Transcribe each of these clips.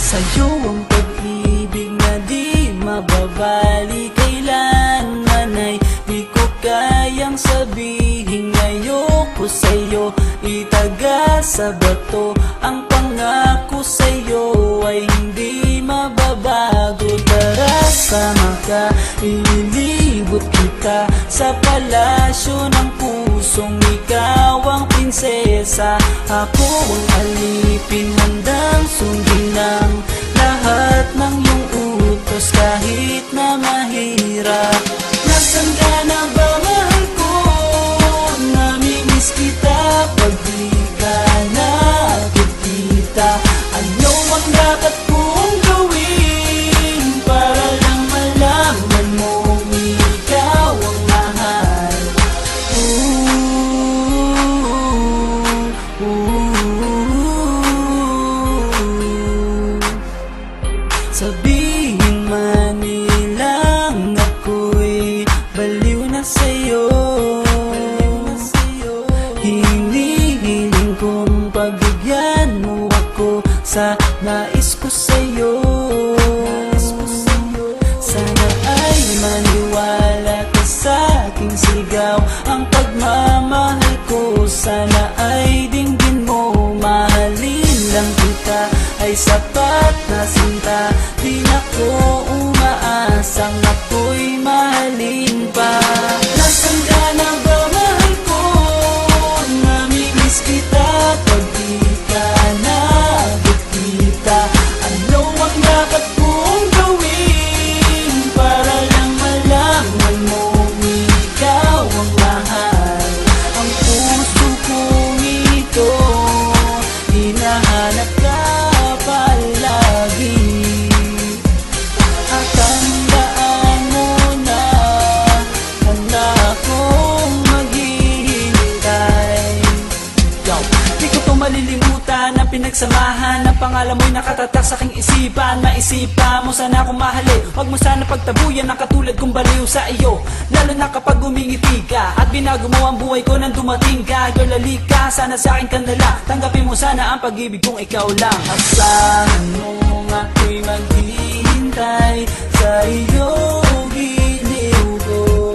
Sa'yo ang pag-ibig na di mababali, kailanman ay di ko kayang sabihin. Ayoko sa'yo itaga sa bato, ang pangako sa'yo ay hindi mababago. Tara, sama ka, ililibot kita sa palasyo ng pusong ikaw ang prinsesa. Ako ang alipin, handang sundin ng lahat ng iyong utos kahit na mahirap. Nasaan ka na ba, mahal ko? Namimiss kita pag di ka nakikita. Ano ang dapat kong gawin para lang malaman mo ikaw ang mahal? Sabihin man nilang ako'y baliw na sa'yo, hinihiling kong pagbigyan mo ako sa nais ko sa'yo. Sana ay maniwala ka sa aking sigaw, ang pagmamahal ko sana ay dinggin mo. Mahalin lang kita ay sapat na sinta, di na ko umaasang ako'y mahalin pa. Nasaan ka na ba, mahal ko? Namimiss kita pag di ka nakikita. Ano ang dapat kong gawin para lang malaman mo ikaw ang mahal? Ang puso kong ito hinahanap ka palagi, at tandaan mo na handa akong maghihintay. Di ko to malilimutan ang pinagsamahan, ang pangalan mo'y nakatatak sa aking isipan. Maisipan mo sana akong mahalin, huwag mo sana pagtabuyan ang katulad kong baliw sa iyo. Lalo na kapag umingiti ka at binago mo ang buhay ko nang dumating ka. Girl, halika, sana sa akin ka nala, tanggapin mo sana ang pag-ibig kong ikaw lang. Asahan mo ako'y maghihintay sa iyong giliw ko.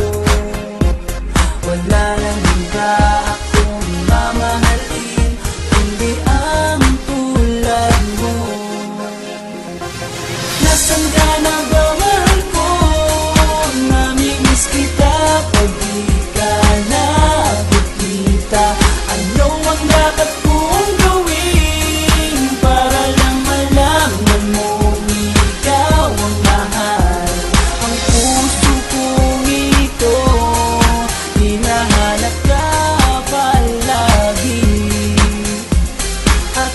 Wala nang iba akong mamahalin kundi ang tulad mo. Nasaan ka na ba, mahal ko? Namimiss kita pag di ka nakikita. Ano ang dapat kong gawin para lang malaman mo ikaw ang mahal? Ang puso kong ito hinahanap ka palagi, at